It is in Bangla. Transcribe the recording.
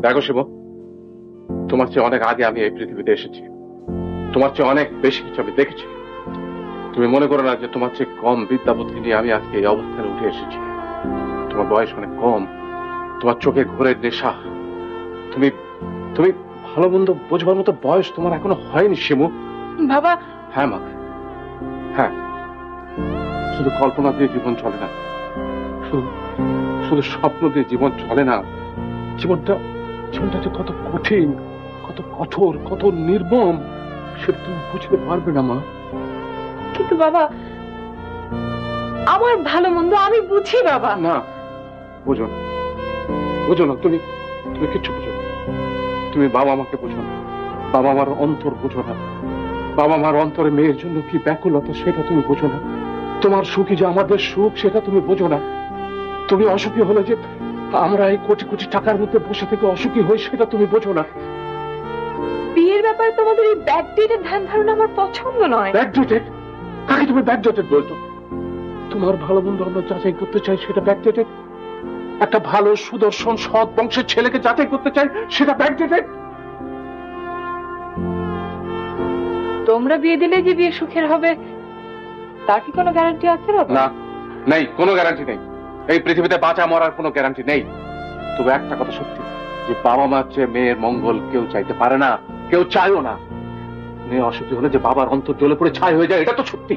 দেখো শিব, তোমার চেয়ে অনেক আগে আমি এই পৃথিবীতে এসেছি, তোমার চেয়ে অনেক বেশি কিছু আমি দেখেছি। তুমি মনে করো না যে তোমার চেয়ে কম বিদ্যা বুদ্ধি নিয়ে আমি আজকে এই অবস্থানে উঠে এসেছি। তোমার বয়স অনেক কম, তোমার চোখে ঘোরের নেশা, তুমি তুমি ভালো মন্দ বোঝবার মতো বয়স তোমার এখনো হয়নি শিমু। বাবা। হ্যাঁ মা, হ্যাঁ, শুধু কল্পনা দিয়ে জীবন চলে না, শুধু শুধু স্বপ্ন দিয়ে জীবন চলে না। জীবনটা জীবনটা যে কত কঠিন, কত কঠোর, কত নির্মম, সেটা তুমি বুঝতে পারবে না মা। কিন্তু বাবা, আমার ভালো মন্দ আমি বুঝি বাবা। না, বুঝো না, বুঝো না, তুমি তুমি কিচ্ছু বুঝো না। তুমি বাবা মাকে বুঝো না, বাবা মার অন্তর বুঝো না, বাবা মার অন্তরে মেয়ের জন্য কি ব্যাকুলতা সেটা তুমি বুঝো না, তোমার সুখী যে আমাদের সুখ সেটা তুমি বুঝো না। তুমি অসুখী হলে যে আমরা এই কোটি কোটি টাকার মধ্যে বসে থেকে অসুখী হই সেটা তুমি বোঝো না। বিয়ের ব্যাপারে তোমাদের এই ব্যাকডেটের ধ্যান ধারণা আমার পছন্দ নয়। ব্যাকডেটেড? কাকে তুমি ব্যাকডেটেড বলছো? তোমার ভালো মন্দ আমরা যাচাই করতে চাই, সেটা ব্যাকডেটেড? একটা ভালো সুদর্শন সৎ বংশের ছেলেকে যাচাই করতে চাই, সেটা ব্যাকডেটেড? তোমরা বিয়ে দিলে যে বিয়ে সুখের হবে তার কি কোনো গ্যারান্টি আছে বাবা? না, নেই, কোনো গ্যারান্টি নেই। এই পৃথিবীতে বাঁচা মরার কোনো গ্যারান্টি নেই। তবে একটা কথা সত্যি, যে বাবা মার চেয়ে মেয়ের মঙ্গল কেউ চাইতে পারে না, কেউ চায়ও না। মেয়ে অসুখী হলে যে বাবার অন্তর জ্বলে পড়ে ছাই হয়ে যায়, এটা তো সত্যি।